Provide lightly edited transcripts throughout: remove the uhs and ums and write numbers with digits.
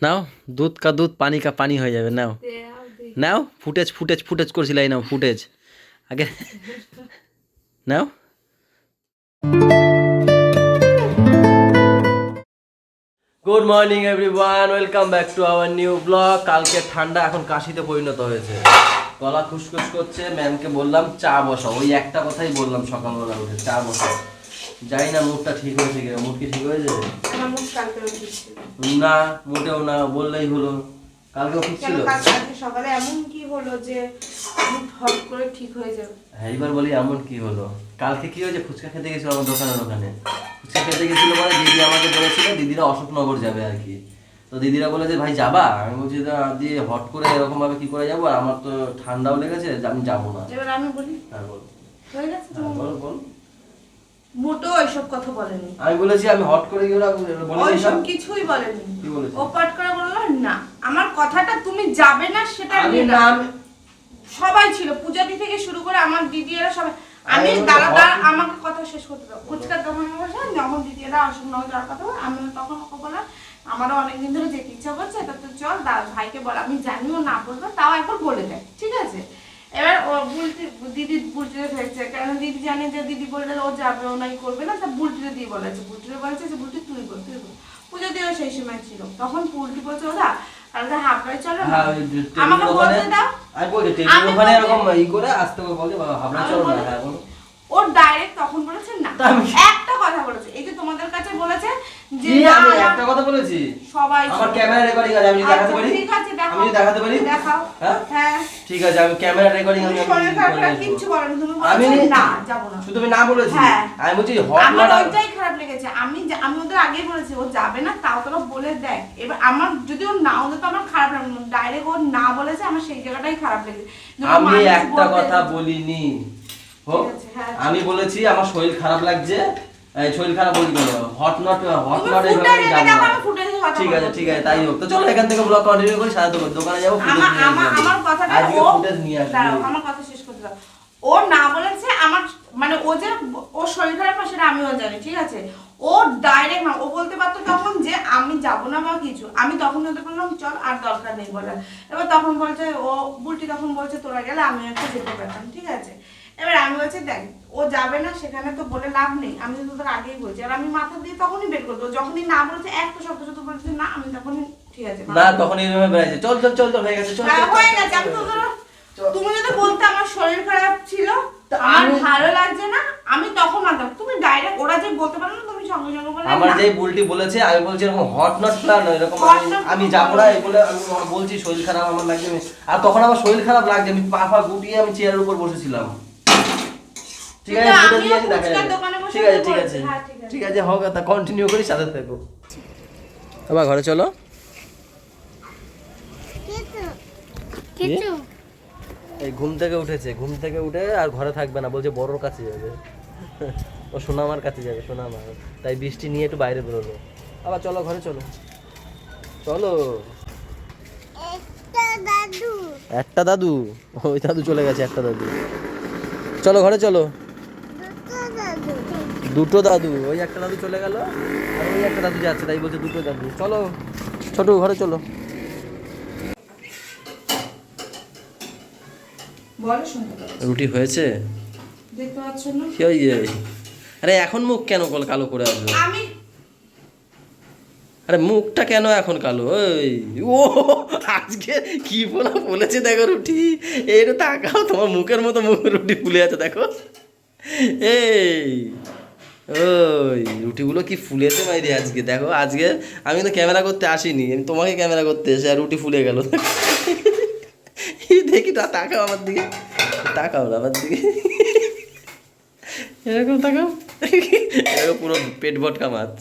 নাও, দুধ কা দুধ পানি কা পানি হয়ে যাবে। নাও নাও, ফুটেজ ফুটেজ ফুটেজ করছিলাই, নাও ফুটেজ আগে নাও। Good morning everyone, welcome back to our new blog. কালকে ঠান্ডা এখন কাশিতে পরিণত হয়েছে, গলা খুসখুস করছে। ম্যামকে বললাম চা বসাও, ওই একটা কথাই বললাম সকালবেলা উঠে, চা বসাও। যাই না মুডটা ঠিক হয়েছে কিনা, মুড কি ঠিক হয়েছে? না মোটেও না, বললেই হলো। কালকে ঠিক ছিল, সকালে এমন কি হলো যে হট করে ঠিক হয়ে যাবে? হ্যাঁ এবার বলি এমন কি হলো। কালকে কি হয়েছে, ফুচকা খেতে গেছিল আমার দোকানের ওখানে। ফুচকা খেতে গেছিল মানে দিদি আমাকে বলেছিল দিদিরা অশোকনগর যাবে আর কি। তো দিদিরা বলে যে ভাই যাবা, আমি বলছি দিয়ে হট করে এরকম ভাবে কি করে যাবো, আর আমার তো ঠান্ডাও লেগেছে, আমি যাবো না। এবার আমি বলি, হ্যাঁ বল। হয়ে গেছে তো, বল বল। মোটো এইসব কথা বলেনি। আমি বলেছি আমি হট করে গেলে বলে ওইসব কিছুই বলেনি। কি বলেছি? ও পাট করে বললো না, আমার কথাটা তুমি যাবে না সেটা আমি না। না, সবাই ছিল, পূজাদি থেকে শুরু করে আমার দিদিরা সবাই। আমি আমি দাদা আমাকে কথা শেষ করতে দাও। ফুচকার দোকানে বসে যখন দিদিরা অশোকনগর যাওয়ার কথা বলে, আমি তখন ওকে বললাম আমারও অনেকদিন ধরে যেতে ইচ্ছা করছে, তা তো চল ভাইকে বল। আমি জানিও না বলবো, তাও একবার বলে দেয়, ঠিক আছে? এবার ও দিদি বুলটিরে ফেলছে, কারণ দিদি জানে যে দিদি বললে ও যাবে, ও নাই করবে না, তা বুলটিরে দিয়ে বলেছে। বুলটিরে বলেছে যে বুলটি তুই বল, তুই বল। পুজো দিয়েও সেই সময় ছিল, তখন বুলটি বলছে ওরা আর হাবড়াই চলো না, আমাকে বলতে দাও। আমি বলছি টেবিল ওখানে এরকম ই করে আসতে বলে হাবড়া চলো না। হ্যাঁ বলো। ওর ডাইরেক্ট তখন বলেছে না, একটা কথা বলেছে, এই যে তোমাদের কাছে বলেছে যে কি না, আমি একটা কথা বলেছি? সবাই আমার ক্যামেরা রেকর্ডিং আছে, আমি দেখাতে পারি। ঠিক আছে, দেখাও। আমি দেখাতে পারি, দেখাও। হ্যাঁ হ্যাঁ ঠিক আছে, আমি ক্যামেরা রেকর্ডিং আমি শরীর খারাপ কিচ্ছু বলেনি, তুমি আমি বলেছো না যাব না, শুধু আমি না বলেছি। হ্যাঁ আমি বলছি হট আমার না। ওইটাই খারাপ লেগেছে। আমি ওদের আগেই বলেছি ও যাবে না, তাও তোরা বলে দেখ। এবার আমার যদি ও না হতো তো আমার খারাপ লাগলো, ডাইরেক্ট ও না বলেছে, আমার সেই জায়গাটাই খারাপ লেগেছে। আমি একটা কথা বলিনি, হ্যাঁ, আমি বলেছি আমার শরীর খারাপ লাগছে। এই শরীর খারাপ বলি কেন, হট নট ঠিক আছে ঠিক আছে, তাই হোক। তো চলো এখান থেকে ব্লগ কন্টিনিউ করি, সাথে দোকানে যাবো। আমার কথাটা ও দাঁড়াও, আমার কথা শেষ করতে দাও। ও না বলেছে আমার, মানে ও যে ওর শরীর খারাপ না সেটা আমিও জানি, ঠিক আছে? ও ডাইরেক্ট না, ও বলতে পারতো তখন যে আমি যাব না বা কিছু, আমি তখন ওদের বললাম চল, আর দরকার নেই বলার। এবার তখন বলছে ও বুলটি, তখন বলছে তোরা গেলে আমি একটু যেতে পারতাম, ঠিক আছে? এবার আমি বলছি দেখ ও যাবে না, সেখানে তো বলে লাভ নেই, আমি তো তোদের আগেই বলছি। আর আমি মাথা দিয়ে তখনই বের করবো, যখনই না বলেছে একটা শব্দ শুধু বলেছে না, আমি তখনই ঠিক আছে না, তখন এইভাবে বেড়াইছে চল চল চল চল হয়ে গেছে, চল হয়ে গেছে। আমি তো তুমি যদি বলতে আমার শরীর খারাপ ছিল, আমার ভালো লাগছে না, আমি তখন মানতাম। তুমি ডাইরেক্ট ওরা যে বলতে পারো না, তুমি সঙ্গে সঙ্গে বলে আমার যেই বুলটি বলেছে, আমি বলছি এরকম হট নট প্ল্যান এরকম আমি যাবো না এই বলে আমি বলছি শরীর খারাপ আমার লাগছে। আর তখন আমার শরীর খারাপ লাগছে, আমি পা ফা গুটিয়ে আমি চেয়ারের উপর বসেছিলাম। ঠিক আছে বুঝে দিয়েছি, দেখা যাবে। ঠিক আছে ঠিক আছে ঠিক আছে, হোক, তা কন্টিনিউ করি, সাথে থাকো। বাবা ঘরে চলো। এই ঘুম থেকে উঠেছে, ঘুম থেকে উঠে আর ঘরে থাকবে না, বলছে বড়োর কাছে যাবে। ও সোনামার কাছে যাবে, সোনামা। তাই বৃষ্টি নিয়ে একটু বাইরে বেরোলো। আবার চলো ঘরে চলো, চলো। একটা দাদু, ওই দাদু চলে গেছে, একটা দাদু। চলো ঘরে চলো। দুটো দাদু, ওই একটা দাদু চলে গেল আর ওই একটা দাদু যাচ্ছে, তাই বলছে দুটো দাদু। চলো ছোট ঘরে চলো। রুটি হয়েছে দেখতে পাচ্ছ না? কি ওই আরে এখন মুখ কেন কালো করে আসবে? আরে মুখটা কেন এখন কালো? ওই ও আজকে কি বলেছে দেখো, রুটি এইটা তাকাও, তোমার মুখের মতো রুটি ফুলে আছে দেখো। এই ওই রুটিগুলো কি ফুলেছে মাইরে আজকে দেখো। আজকে আমি কিন্তু ক্যামেরা করতে আসিনি, আমি তোমাকে ক্যামেরা করতে এসে আর রুটি ফুলে গেল। দেখি তা তাকাও আমার দিকে, তাকাও আমার দিকে, এরকম তাকাও, এরকম পুরো পেট ভটকা মাছ।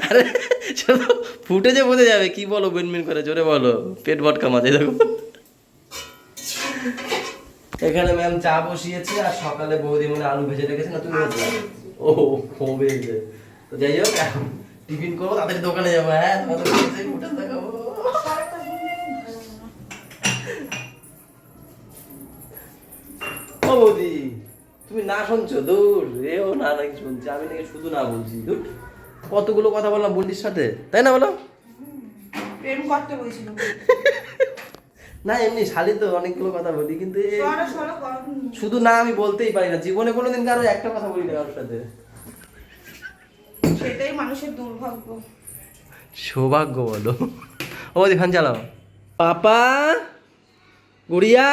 আরে শুধু ফুটেজে বোঝা যাবে, কি বলো বেনমিন করে, জোরে বলো। পেট ভটকা মাছ, এই দেখো। এখানে ম্যাম চা বসিয়েছে, আর সকালে বৌদি মনে আলু ভেজে রেখেছে না, তুমি ও খোবে। তো যাই হোক এখন টিফিন করবো, তাদের দোকানে যাবো। হ্যাঁ তোমাদের ফুটেজ দেখাবো। ও বৌদি তুমি না শুনছো দূর এও না নাকি শুনছে, আমি নাকি শুধু না বলছি দূর। কতগুলো কথা বললাম বন্ডির সাথে, তাই না বলো? প্রেম করতে বলেছিল। না এমনি শালি তো অনেকগুলো কথা বলি, কিন্তু করো। শুধু না আমি বলতেই পারি না, জীবনে কোনোদিন কারো একটা কথা বলি না কারোর সাথে। সেটাই মানুষের দুর্ভাগ্য। সৌভাগ্য বলো। ও ফ্যান চালাও। পাপা, গুড়িয়া,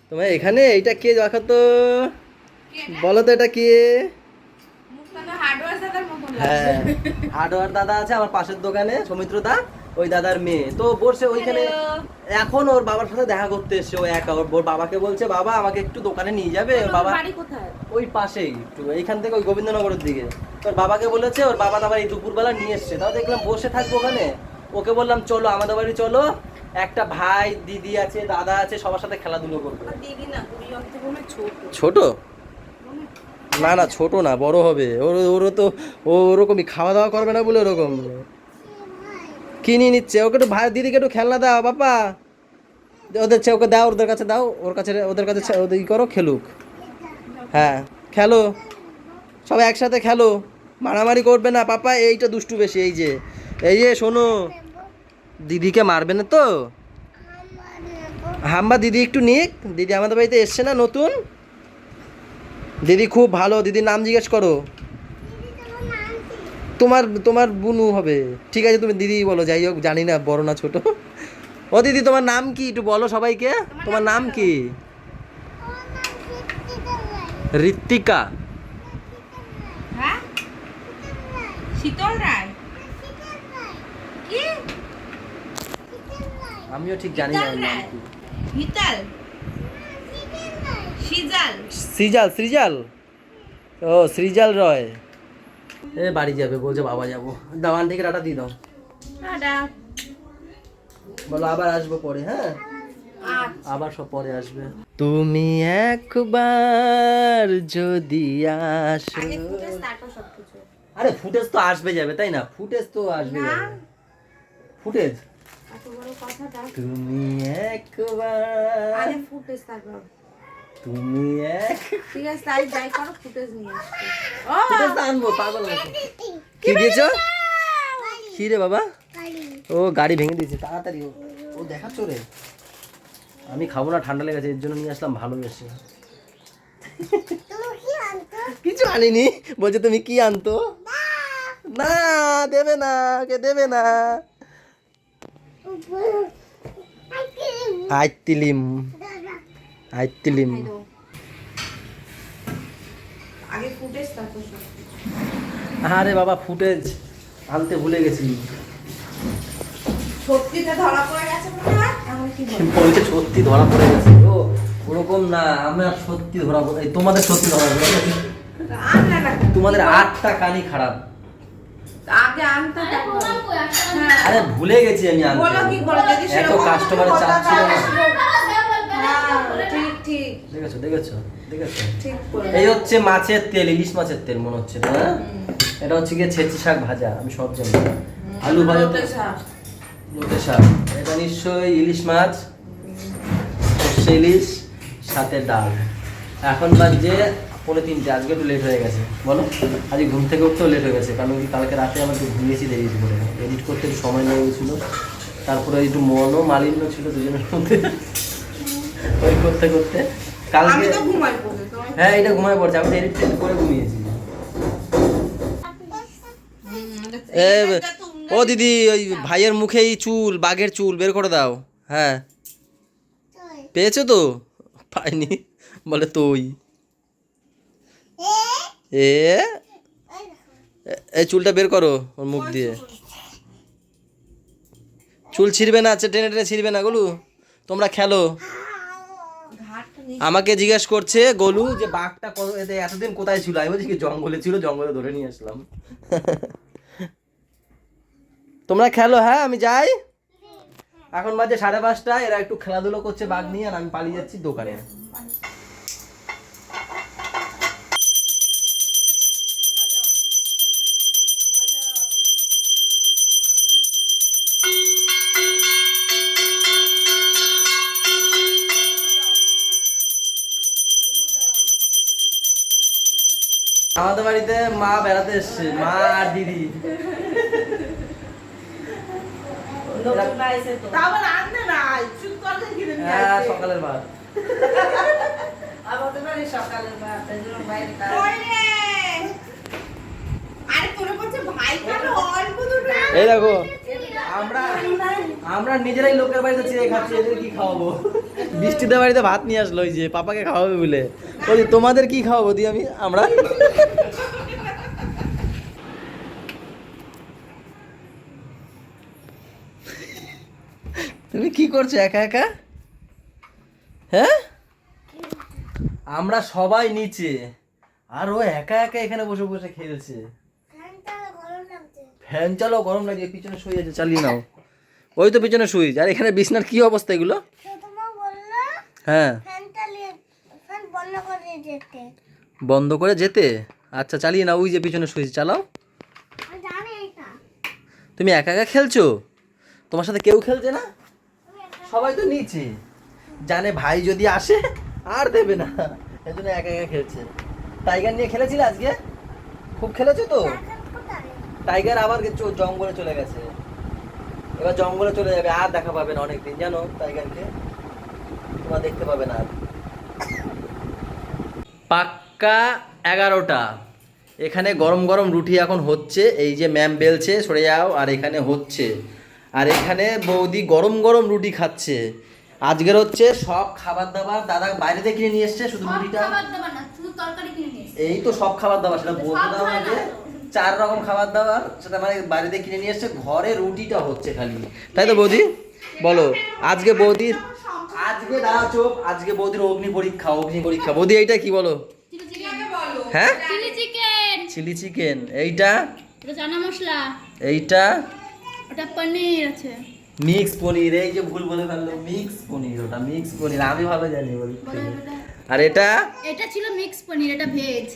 তোমার এখানে এইটা কে দেখো তো, বলো তো এটা কে? হ্যাঁ, হার্ডওয়্যার দাদা আছে আমার পাশের দোকানে, সৌমিত্র দা, ওই দাদার মেয়ে তো বসে ওইখানে। এখন ওর বাবার সাথে দেখা করতে এসছে ও একা। ওর বাবাকে বলছে বাবা আমাকে একটু দোকানে নিয়ে যাবে। ওর বাবা ওই পাশেই একটু এইখান থেকে ওই গোবিন্দনগরের দিকে। ওর বাবাকে বলেছে, ওর বাবা আবার এই দুপুরবেলা নিয়ে এসছে। তাও দেখলাম বসে থাকবো ওখানে। ওকে বললাম চলো আমাদের বাড়ি চলো, একটা ভাই দিদি আছে দাদা আছে সবার সাথে খেলাধুলো করবো। ছোট না না ছোট না, বড় হবে। ওরও তো ওরকমই খাওয়া দাওয়া করবে না বলে ওরকম কিনে নিচ্ছে। ওকে একটু ভাই দিদিকে একটু খেলনা দাও বাবা, ওদের ওকে দাও, ওদের কাছে দাও, ওর কাছে ওদের কাছে ওদের ই করো, খেলুক। হ্যাঁ খেলো, সবাই একসাথে খেলো, মারামারি করবে না। পাপা এইটা দুষ্টু বেশি, এই যে শোনো, দিদিকে মারবে না তো? হাম্বা দিদি একটু নিক, দিদি আমাদের বাড়িতে এসছে না নতুন, দিদি খুব ভালো, দিদির নাম জিজ্ঞেস করো। তোমার বুনু হবে, ঠিক আছে তুমি দিদি বলো, যাই হোক জানি না বড় না ছোট। ও দিদি তোমার নাম কি একটু বলো সবাইকে, তোমার নাম কি? ঋত্বিকা। হ্যাঁ, শীতল রায়। কি? আমিও ঠিক জানি না নাম কি। হিতাল, সিজাল, সৃজাল। ও সৃজাল রয়। এ বাড়ি যাবে বলছে, বাবা যাবো। দাওয়ান থেকে টাটা দিয়ে দাও, বলো আবার আসবো পরে। হ্যাঁ আবার সব পরে আসবে। তুমি একবার যদি আসো। আরে ফুটেজ তো আসবে যাবে তাই না, ফুটেজ তো আসবে যাবে, ফুটেজ। তুমি একবার, তুমি এক, ঠিক আছে তাই যাই করো, ফুটেজ নিয়ে আসবে। ফুটেজ তো আনবো পাগল নাকি। কি দিয়েছো? কি রে বাবা? ও গাড়ি ভেঙে দিয়েছে, তাড়াতাড়ি ও দেখাচ্ছ রে। আমি খাবো না, ঠান্ডা লেগেছে, এর জন্য নিয়ে আসলাম ভালোবেসে। কিছু আনিনি, বলছে তুমি কি আনতো? না দেবে না, কে দেবে না। আইতিলিম আইতিলিম। আগে ফুটেজ তারপর আরে বাবা ফুটেজ আনতে ভুলে গেছি। সত্যিটা ধরা পড়ে গেছে মনে হয়, এখন কি বলবো? বলছে সত্যি ধরা পড়ে গেছে। ও ওরকম না, আমরা সত্যি ধরা পড়ে, তোমাদের সত্যি ধরা পড়ে গেছে। আনলে না কেন? তোমাদের 8টা কানই খারাপ। আগে আনতে দেখো। আরে ভুলে গেছি আমি আনতে। বলো কি করে, যদি এত সেরকম কাস্টমারের চাপ ছিল না। ঠিক ঠিক দেখেছো ঠিক বলে। এই হচ্ছে মাছের তেল, ইলিশ মাছের তেল মনে হচ্ছে না? এটা হচ্ছে গিয়ে ছেঁচি শাক ভাজা, আমি সব জানি। আলু ভাজা, লোটে শাক, এটা নিশ্চয়ই ইলিশ মাছ, সর্ষে ইলিশ, সাথে ডাল। এখন বাজে 2:45, আজকে একটু লেট হয়ে গেছে। বলো আজকে ঘুম থেকে উঠতেও লেট হয়ে গেছে, কারণ কি কালকে রাতে আমার একটু ঘুমিয়েছি দেরিয়েছি করে, এডিট করতে একটু সময় লেগে গেছিলো। তারপরে একটু মনও মালিন্য ছিল দুজনের মধ্যে, ওই করতে করতে কালকে। আমি তো ঘুমাই পড়ে তো। হ্যাঁ এটা ঘুমায় পড়ছে, আমি এডিট করে ঘুমিয়েছি। ও দিদি ওই ভাইয়ের মুখেই চুল, বাঘের চুল বের করে দাও। হ্যাঁ পেয়েছো তো? পাইনি বলে তুই। এই চুলটা বের করো ওর মুখ দিয়ে। চুল ছিঁড়বে না, টেনে টেনে ছিঁড়বে না গোলু। তোমরা খেলো। আমাকে জিজ্ঞেস করছে গোলু যে বাঘটা এতদিন কোথায় ছিল, আমি বলছি কি জঙ্গলে ছিল, জঙ্গলে ধরে নিয়ে আসলাম। তোমরা খেলো, হ্যাঁ আমি যাই। এখন বাজে 5:30, এরা একটু খেলাধুলো করছে বাঘ নিয়ে, আর আমি পালিয়ে যাচ্ছি দোকানে। আমাদের বাড়িতে মা বেড়াতে এসছে, মা আর দিদি। হ্যাঁ, সকালের ভাত। এই দেখো আমরা নিজেরাই লোকের বাড়িতে চেয়ে খাচ্ছি, এদের কি খাওয়াবো? বৃষ্টিদের বাড়িতে ভাত নিয়ে আসলো ওই যে পাপাকে খাওয়াবে বলে। ওই তোমাদের কি খাওয়াবো দি আমরা? তুমি কি করছো একা একা? হ্যাঁ, আমরা সবাই নিচে আর ও একা একা এখানে বসে বসে খেলছে। ফ্যান চালাও, গরম লাগে। পিছনে শুয়ে আছে, চালিয়ে নাও। ওই তো পিছনে সুইচ। আর এখানে বিছনার কি অবস্থা এগুলো? হ্যাঁ, বন্ধ করে যেতে। আচ্ছা চালিয়ে নাও, ওই যে পিছনে সুইচ চালাও। তুমি একা একা খেলছো? তোমার সাথে কেউ খেলছে না? সবাই তো নিচে, জানে ভাই যদি আসে আর দেবে না, এই জন্য একা একা খেলছে। টাইগার নিয়ে খেলেছিলে আজকে? খুব খেলেছো তো? টাইগার আবার জঙ্গলে চলে গেছে, এবার জঙ্গলে চলে যাবে, আর দেখা পাবে না অনেকদিন, জানো টাইগারকে তোমরা দেখতে পাবে না আর। পাক্কা 11টা। এখানে গরম গরম রুটি এখন হচ্ছে, এই যে ম্যাম বেলছে, সরে যাও। আর এখানে হচ্ছে, আর এখানে বৌদি গরম গরম রুটি খাচ্ছে। আজকের হচ্ছে সব খাবার দাবার দাদা বাইরে থেকে কিনে নিয়ে এসছে, শুধু রুটিটা এই তো সব খাবার দাবার, সেটা বলতে দাও আমাকে। 4 রকম খাবার দাবার, সেটা মানে বাইরে থেকে কিনে নিয়ে এসছে, ঘরে রুটিটা হচ্ছে খালি, তাই তো বৌদি? বলো আজকে বৌদির, আজকে দাঁড়া চোখ, আজকে বৌদির অগ্নি পরীক্ষা। বৌদি এইটা কি বলো? হ্যাঁ, চিলি চিকেন। এইটা চানা মশলা, এইটা ওটা পনির আছে, মিক্স পনির। এই যে ভুল বলে ফেললো, মিক্স পনির, ওটা মিক্স পনির, আমি ভালো জানি বলি। আর এটা ছিল মিক্স পনির, এটা ভেজ।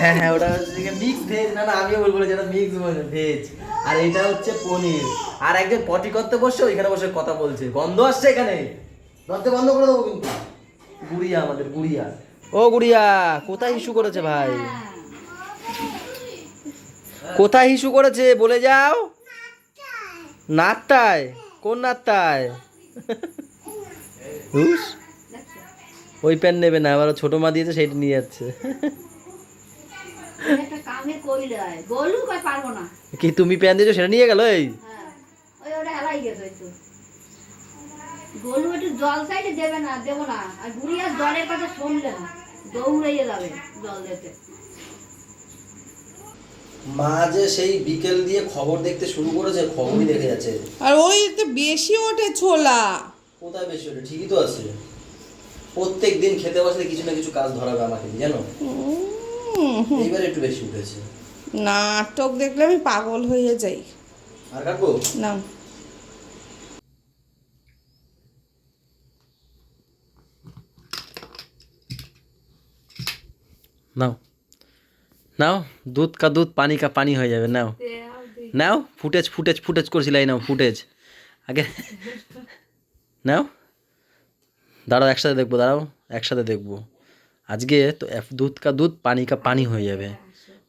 হ্যাঁ হ্যাঁ, ওটা হচ্ছে মিক্স ভেজ। না না, আমিও বলবো যেটা মিক্স ভেজ। আর এটা হচ্ছে পনির। আর একজন পটি করতে বসে ওইখানে বসে কথা বলছে, গন্ধ আসছে এখানে, দরজা বন্ধ করে দেবো কিন্তু। গুড়িয়া, আমাদের গুড়িয়া। ও গুড়িয়া, কোথায় ইস্যু করেছে ভাই? কোথায় ইস্যু করেছে বলে যাও। নাটটায়? কোন নাটটায়? ওই প্যান নেবে না, আবার ছোট মা দিয়েছে সেইটা নিয়ে যাচ্ছে। কি তুমি প্যান দিয়েছো সেটা নিয়ে গেল? এই গোলু একটু জল চাইলে দেবে না, দেবো না। আর গুড়িয়া জলের কথা শুনলে না, দৌড়াইয়ে যাবে জল দিতে। মা যে সেই বিকেল দিয়ে খবর দেখতে শুরু করেছে, খবরই দেখে যাচ্ছে। আর ওই তো বেশি ওঠে ছোলা। কোথায় বেশি ওঠে? ঠিকই তো আছে। প্রত্যেক দিন খেতে বসলে কিছু না কিছু কাজ ধরাবে আমাকে, জানো? এইবার একটু বেশি উঠেছে। নাটক দেখলে আমি পাগল হয়ে যাই। আর কাটবো না, নাও নাও, দুধ কা দুধ, পানি কা পানি হয়ে যাবে। নাও নাও, ফুটেজ করছিল, এই নাও ফুটেজ আগে নাও। দাঁড়াও একসাথে দেখবো, একসাথে দেখবো। আজকে তো দুধ কা দুধ, পানি কা পানি হয়ে যাবে,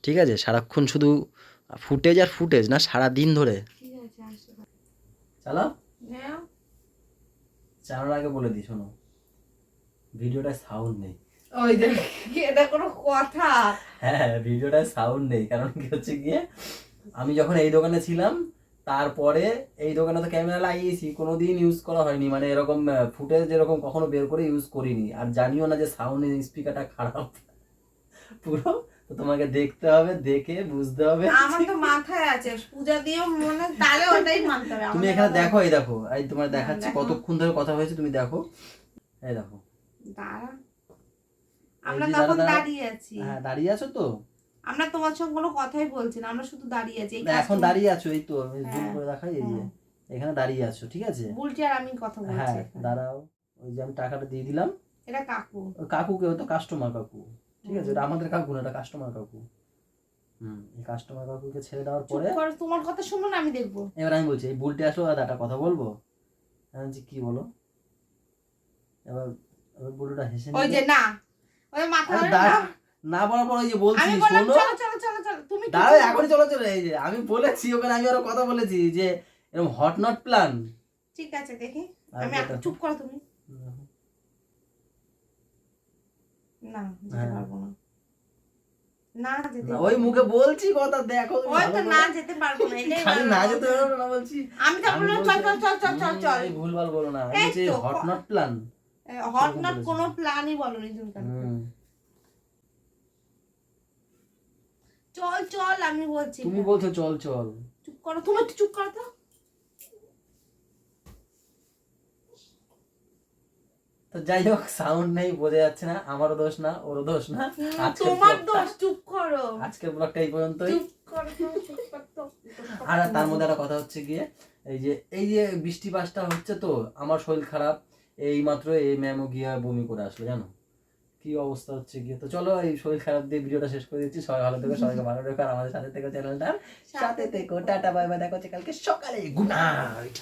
ঠিক আছে? সারাক্ষণ শুধু ফুটেজ আর ফুটেজ না, সারা দিন ধরে। চালাও। চালানোর আগে বলে দিই, শোনো, ভিডিওটায় সাউন্ড নেই। ওই দেখ, এটা কোনো কথা? হ্যাঁ, ভিডিওটায় সাউন্ড নেই, কারণ কি হচ্ছে গিয়ে, আমি যখন এই দোকানে ছিলাম, তারপরে এই দোকানে তো ক্যামেরা লাগিয়েছি, কোনোদিন ইউজ করা হয়নি, মানে এরকম ফুটেজ এরকম কখনো বের করে ইউজ করিনি। আর জানিও না যে সাউন্ডের স্পিকারটা খারাপ পুরো। তো তোমাকে দেখতে হবে, দেখে বুঝতে হবে। আমার তো মাথায় আছে, পূজা দিও মনে, তাহলে ওটাই মানতে হবে। তুমি এখানে দেখো, এই দেখো, এই তোমার দেখাচ্ছি কতক্ষণ ধরে কথা হয়েছে, তুমি দেখো, এই দেখো। দাঁড়া, আমরা তখন দাঁড়িয়ে আছি। হ্যাঁ, দাঁড়িয়ে আছো তো? আমরা তোমার সঙ্গে কোনো কথাই বলছি না, আমরা শুধু দাঁড়িয়ে আছি। এখন দাঁড়িয়ে আছো, এই তো আমি জুম করে দেখাই, এই যে এখানে দাঁড়িয়ে আছো, ঠিক আছে? বুলটি আর আমি কথা বলছি। হ্যাঁ, দাঁড়াও। ওই যে আমি টাকাটা দিয়ে দিলাম। এটা কাকু। কাকুকে, তো কাস্টমার কাকু, ঠিক আছে? এটা আমাদের কাকু না, এটা কাস্টমার কাকু। এই কাস্টমার কাকুকে ছেড়ে দেওয়ার পরে তোমার কথা শুনো না, আমি দেখবো। এবার আমি বলছি, এই বুলটে আসো, আর একটা কথা বলবো। আমি বলছি কি বলো? এবার বুলটুটা হেসে ওই যে না, ওই মাথা না বলার পর ওই যে বলছি আমি বললাম শোনো চলো চলো চলো চলো তুমি কি দাঁড়াও এখনই চলো চলো এই যে আমি বলেছি ওখানে আমি আরো কথা বলেছি যে এরকম হট নট প্ল্যান ঠিক আছে দেখি আর আমি কথা- চুপ করো তুমি না যেতে হ্যাঁ। পারবো না না যেতে ওই মুখে বলছি কথা দেখো তুমি ওই ভালো তো করে। না যেতে পারবো না এটাই খালি ভালো না কথা। যেতে পারবো না বলছি আমি তো বললাম চল চল চল চল চল চল এই ভুলভাল বলো না এই বলছি তো, হট নট প্ল্যান হট এরকম নট বলেছি। কোনো প্ল্যানই বলনি তুমি কালকে। চল চল আমি বলছি তুমি বলছো চল চল চুপ করো তুমি একটু চুপ করো তো তো যাই হোক সাউন্ড নেই বোঝা যাচ্ছে না আমারও দোষ না ওরও দোষ না আজকের তোমার vlogটা- দোষ চুপ করো আজকের ব্লগটা এই পর্যন্তই চুপ করো তুমি চুপ করো আর তার মধ্যে একটা কথা হচ্ছে গিয়ে এই যে বৃষ্টি পাসটা হচ্ছে তো আমার শরীর খারাপ এই মাত্র এই ম্যামও গিয়ে বমি করে আসলো জানো কি অবস্থা হচ্ছে গিয়ে তো চলো এই শরীর খারাপ দিয়ে ভিডিওটা শেষ করে দিচ্ছি সবাই ভালো থেকো সবাইকে ভালো রেখো আর আমাদের সাথে থেকো চ্যানেলটার সাথে থেকো টাটা বাই বাই দেখা হচ্ছে কালকে সকালে গুড নাইট